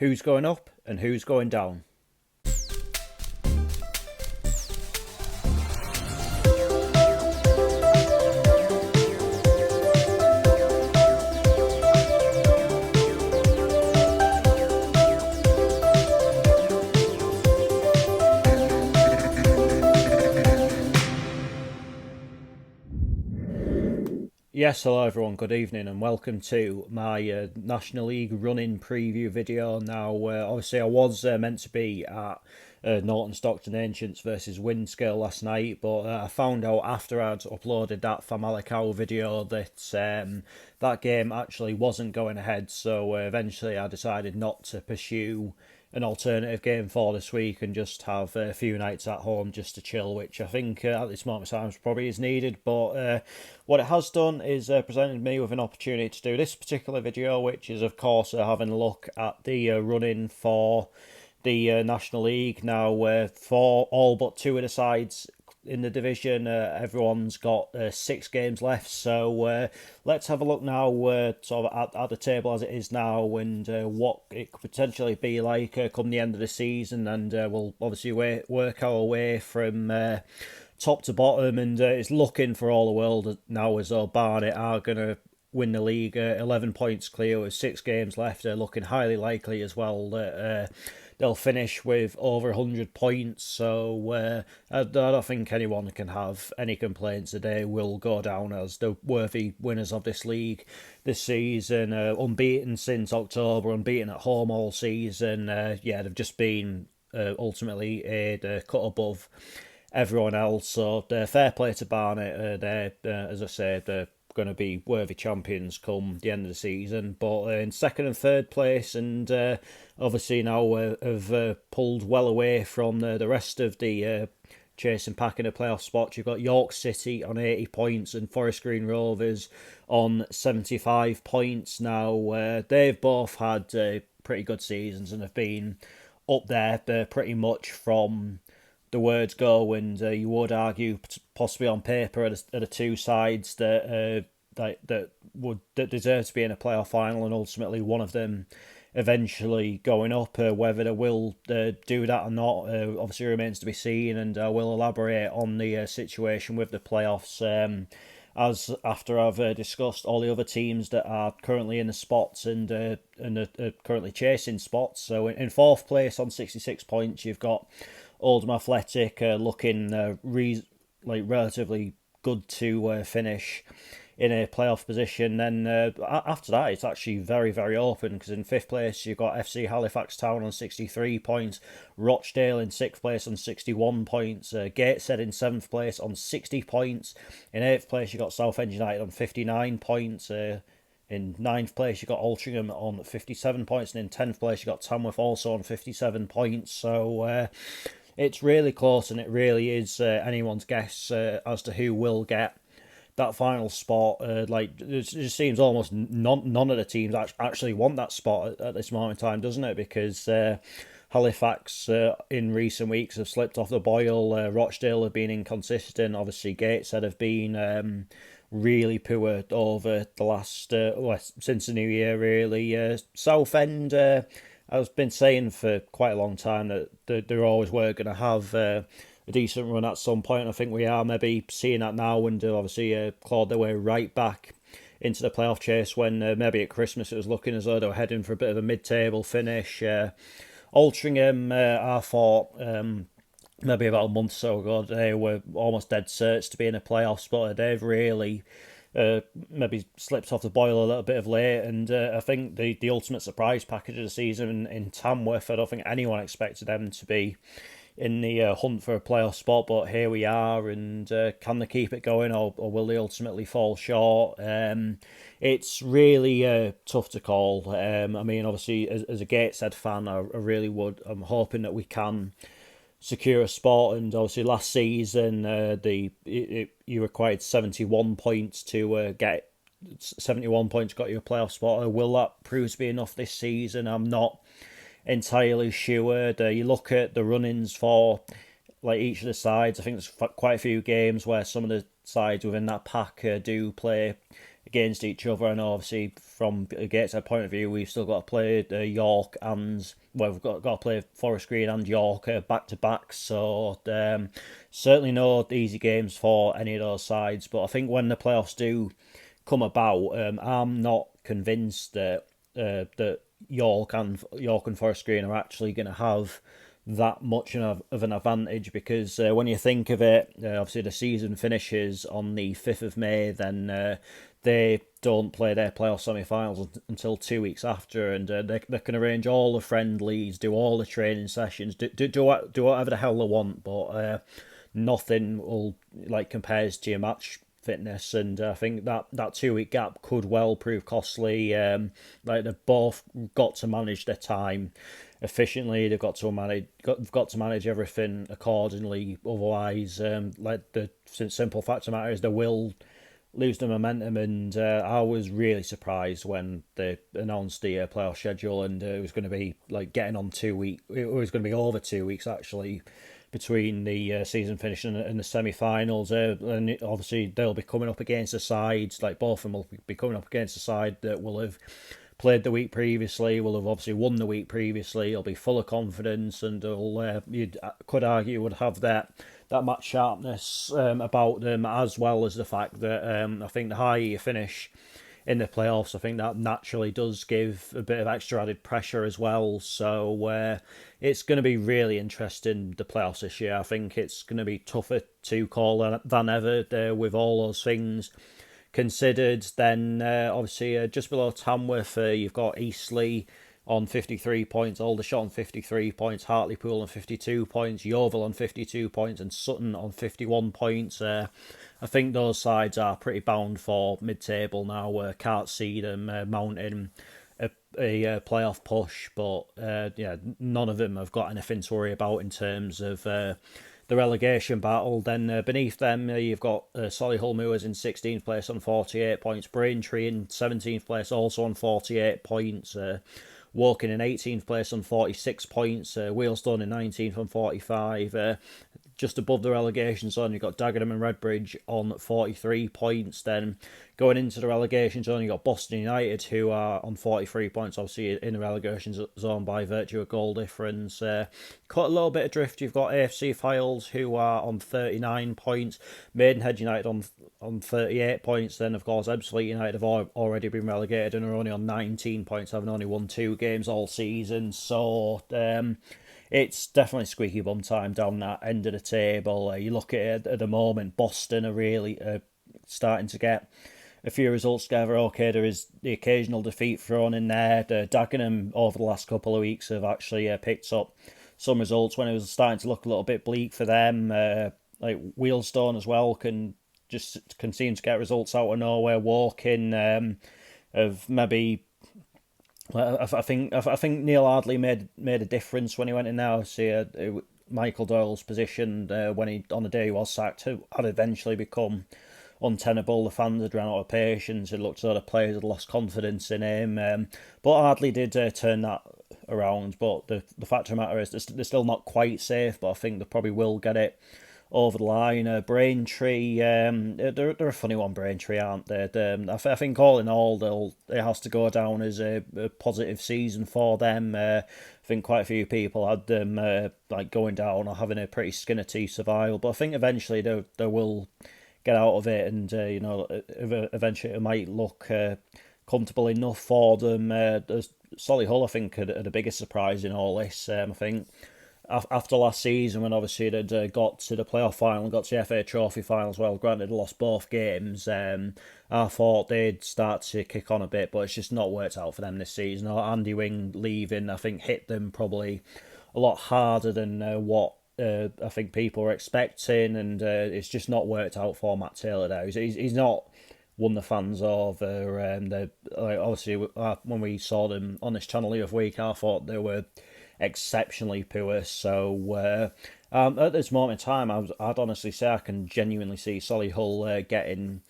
who's going up and who's going down. Yes, hello everyone, good evening and welcome to my National League running preview video. Now, obviously I was meant to be at Norton Stockton Ancients versus Windscale last night, but I found out after I'd uploaded that Famalicão video that that game actually wasn't going ahead, so eventually I decided not to pursue an alternative game for this week and just have a few nights at home just to chill, which I think at this moment in time probably is needed. But what it has done is presented me with an opportunity to do this particular video, which is of course having a look at the running for the National League. Now, for all but two of the sides in the division, everyone's got 6 games left, so let's have a look now sort of at the table as it is now and what it could potentially be like come the end of the season, and we'll obviously work our way from top to bottom, and it's looking for all the world now as though Barnet are going to win the league 11 points clear with 6 games left. Looking highly likely as well that they'll finish with over 100 points, so I don't think anyone can have any complaints that they will go down as the worthy winners of this league this season. Unbeaten since October, unbeaten at home all season. They've just been ultimately a cut above everyone else, so fair play to Barnet. They're, as I said, they're going to be worthy champions come the end of the season, but in second and third place, and obviously now have pulled well away from the rest of the chasing pack in the playoff spots. You've got York City on 80 points and Forest Green Rovers on 75 points. Now, they've both had pretty good seasons and have been up there pretty much from the words go, and you would argue possibly on paper are the two sides that deserve to be in a playoff final, and ultimately one of them eventually going up. Whether they will do that or not obviously remains to be seen, and I will elaborate on the situation with the playoffs as after I've discussed all the other teams that are currently in the spots and are currently chasing spots. So in fourth place on 66 points, you've got Oldham Athletic looking relatively good to finish in a playoff position. Then after that, it's actually very, very open, because in fifth place you've got FC Halifax Town on 63 points, Rochdale in sixth place on 61 points, Gateshead in seventh place on 60 points. In eighth place you've got Southend United on 59 points. In ninth place, you've got Altrincham on 57 points, and in 10th place, you've got Tamworth also on 57 points. So it's really close, and it really is anyone's guess as to who will get that final spot. It just seems almost none of the teams actually want that spot at this moment in time, doesn't it? Because Halifax in recent weeks have slipped off the boil. Rochdale have been inconsistent. Obviously, Gateshead have been really poor over the last since the new year, really. Southend, I've been saying for quite a long time that they always were going to have a decent run at some point. I think we are maybe seeing that now, and obviously clawed their way right back into the playoff chase when maybe at Christmas it was looking as though they were heading for a bit of a mid-table finish. Altrincham, I thought maybe about a month or so ago, they were almost dead certs to be in a playoff spot. They've really maybe slipped off the boil a little bit of late, and I think the ultimate surprise package of the season in Tamworth, I don't think anyone expected them to be in the hunt for a playoff spot, but here we are, and can they keep it going, or will they ultimately fall short? It's really tough to call. I mean, obviously, as a Gateshead fan, I'm hoping that we can secure a spot, and obviously last season you required 71 points to get 71 points got you a playoff spot. Will that prove to be enough this season? I'm not entirely sure. You look at the run-ins for each of the sides. I think there's quite a few games where some of the sides within that pack do play against each other, and obviously from a Gateshead point of view, we've still got to play York and we've got to play Forest Green and York back to back. So certainly no easy games for any of those sides. But I think when the playoffs do come about, I'm not convinced that York and Forest Green are actually going to have that much of an advantage, because when you think of it, obviously the season finishes on the 5th of May, then they don't play their playoff semi-finals until 2 weeks after, and they can arrange all the friendlies, do all the training sessions, do whatever the hell they want, but nothing will compares to your match fitness, and I think that 2 week gap could well prove costly. They've both got to manage their time efficiently. They've got to manage everything accordingly. Otherwise, the simple fact of the matter is they will lose the momentum. And I was really surprised when they announced the playoff schedule, and it was going to be getting on 2 weeks. It was going to be over 2 weeks actually between the season finish and the semi-finals. And obviously they'll be coming up against a side, both of them will be coming up against a side that will have played the week previously, will have obviously won the week previously. He'll be full of confidence, and you could argue would have that match sharpness about them, as well as the fact that I think the higher you finish in the playoffs, I think that naturally does give a bit of extra added pressure as well. So it's going to be really interesting, the playoffs this year. I think it's going to be tougher to call than ever with all those things considered. Then obviously just below Tamworth, you've got Eastleigh on 53 points, Aldershot on 53 points, Hartlepool on 52 points, Yeovil on 52 points, and Sutton on 51 points. I think those sides are pretty bound for mid-table now. Can't see them mounting a playoff push, but none of them have got anything to worry about in terms of the relegation battle. Then beneath them, you've got Solihull Moors in 16th place on 48 points, Braintree in 17th place also on 48 points, Woking in 18th place on 46 points, Wealdstone in 19th on 45. Just above the relegation zone, you've got Dagenham and Redbridge on 43 points. Then going into the relegation zone, you've got Boston United, who are on 43 points, obviously in the relegation zone by virtue of goal difference. Cut a little bit adrift, you've got AFC Files, who are on 39 points, Maidenhead United on 38 points. Then, of course, Ebbsfleet United have already been relegated and are only on 19 points, having only won 2 games all season. So it's definitely squeaky bum time down that end of the table. You look at it at the moment, Boston are really starting to get a few results together. Okay, there is the occasional defeat thrown in there. The Dagenham over the last couple of weeks have actually picked up some results when it was starting to look a little bit bleak for them. Wealdstone as well can seem to get results out of nowhere. Woking have maybe. I think Neil Ardley made a difference when he went in there. See, Michael Doyle's position when he on the day he was sacked had eventually become untenable. The fans had run out of patience. It looked as though the players had lost confidence in him. But Ardley did turn that around. But the fact of the matter is they're still not quite safe. But I think they probably will get it over the line. Braintree, they're a funny one, Braintree, aren't they? I think all in all, it has to go down as a positive season for them. I think quite a few people had them going down or having a pretty skin of teeth survival, but I think eventually they will get out of it, and eventually it might look comfortable enough for them. Solihull, I think, are the biggest surprise in all this. I think after last season, when obviously they'd got to the playoff final and got to the FA Trophy final as well, granted they lost both games, I thought they'd start to kick on a bit, but it's just not worked out for them this season. Andy Wing leaving, I think, hit them probably a lot harder than what I think people were expecting, and it's just not worked out for Matt Taylor there. He's not won the fans over. Obviously, when we saw them on this channel the other week, I thought they were exceptionally poor. So at this moment in time, I'd honestly say I can genuinely see Solihull getting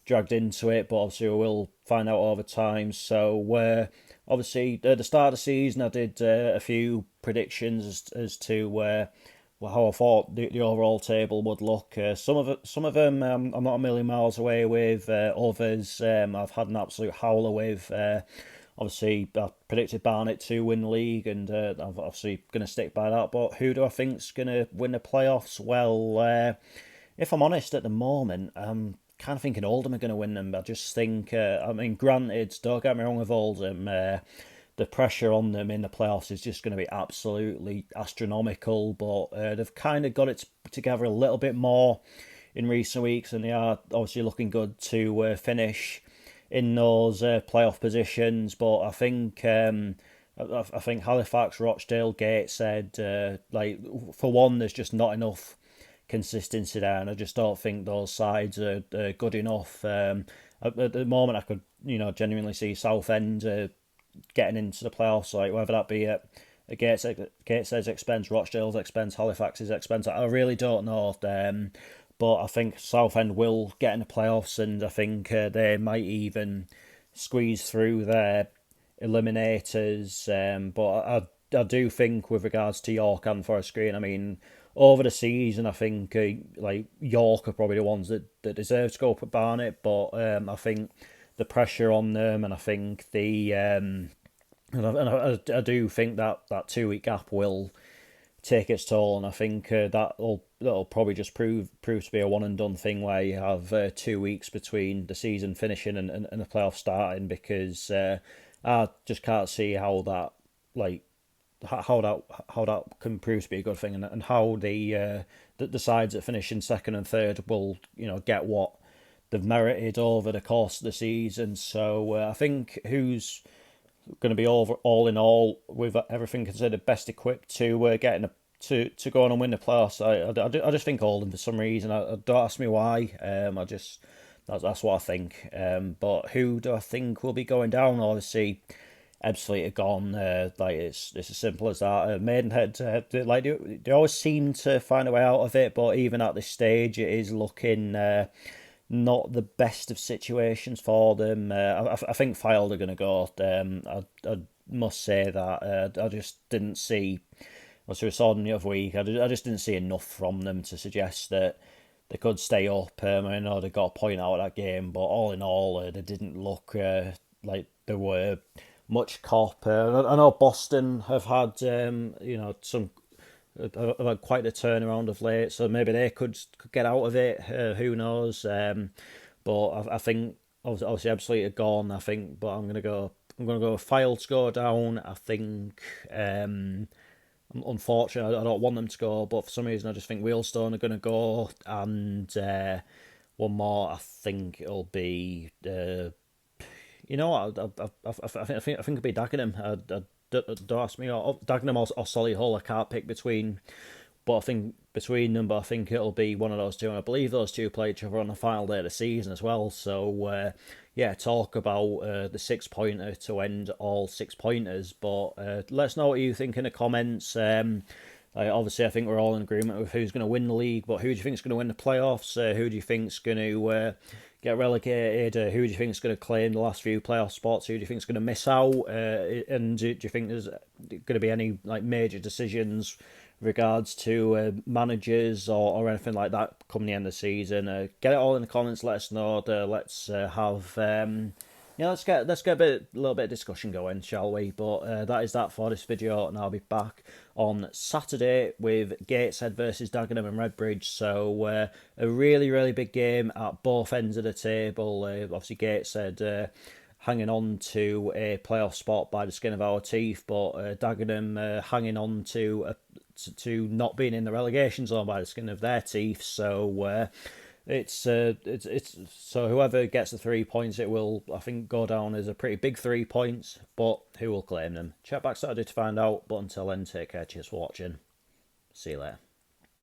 dragged into it, but obviously we will find out over time. So obviously at the start of the season, I did a few predictions as to how I thought the overall table would look. Some of them I'm not a million miles away with. Others I've had an absolute howler with. Obviously, I predicted Barnet to win the league, and I'm obviously going to stick by that. But who do I think's going to win the playoffs? Well, if I'm honest, at the moment, I'm kind of thinking Oldham are going to win them. I just think, I mean, granted, don't get me wrong with Oldham. The pressure on them in the playoffs is just going to be absolutely astronomical, but they've kind of got it together a little bit more in recent weeks, and they are obviously looking good to finish in those playoff positions. But I think I think Halifax, Rochdale, Gateshead, like for one, there's just not enough consistency there, and I just don't think those sides are good enough. At the moment, I could genuinely see Southend getting into the playoffs, like whether that be at Gateshead's expense, Rochdale's expense, Halifax's expense. I really don't know. But I think Southend will get in the playoffs, and I think they might even squeeze through their eliminators. But I do think with regards to York and Forest Green, I mean, over the season, I think like York are probably the ones that deserve to go up at Barnet, but I think the pressure on them, and I think I do think that 2 week gap will take its toll, and I think that'll probably just prove to be a one and done thing where you have 2 weeks between the season finishing and the playoff starting, because I just can't see how that like how that can prove to be a good thing, and how the sides that finish in second and third will get what they've merited over the course of the season. So I think who's going to be all in all, with everything considered, best equipped to get in to go on and win the playoffs. I just think Oldham for some reason. I don't ask me why. I just that's what I think. But who do I think will be going down? Obviously, Ebbsfleet are gone. Like it's as simple as that. Maidenhead, like they always seem to find a way out of it, but even at this stage, it is looking not the best of situations for them. I think Fylde are going to go. I must say that I just didn't see. As we saw them the other week, I just didn't see enough from them to suggest that they could stay up. I know they got a point out of that game, but all in all, they didn't look like they were much cop. I know Boston have had some have had quite a turnaround of late, so maybe they could get out of it. Who knows? But I think obviously Ebbsfleet are gone. I think, but I'm gonna go Fylde to go down. I think. Unfortunately, I don't want them to go, but for some reason I just think Wheelstone are going to go, and one more. I think it'll be. You know what? I think it'll be Dagenham. Don't ask me. Or Dagenham or Solihull. I can't pick between. But I think between them, I think it'll be one of those two. And I believe those two play each other on the final day of the season as well. So, talk about the 6-pointer to end all 6-pointers. But let us know what you think in the comments. Obviously, I think we're all in agreement with who's going to win the league. But who do you think is going to win the playoffs? Who do you think is going to get relegated? Who do you think is going to claim the last few playoff spots? Who do you think is going to miss out? And do you think there's going to be any major decisions regards to managers or anything like that come the end of the season? Get it all in the comments. Let us know. Let's have let's get a little bit of discussion going, shall we? But that is that for this video, and I'll be back on Saturday with Gateshead versus Dagenham and Redbridge. So a really big game at both ends of the table. Obviously Gateshead hanging on to a playoff spot by the skin of our teeth, but Dagenham hanging on to not being in the relegation zone by the skin of their teeth. So it's so whoever gets the 3 points, it will, I think, go down as a pretty big 3 points. But who will claim them? Check back Saturday to find out. But until then, take care. Cheers for watching. See you later.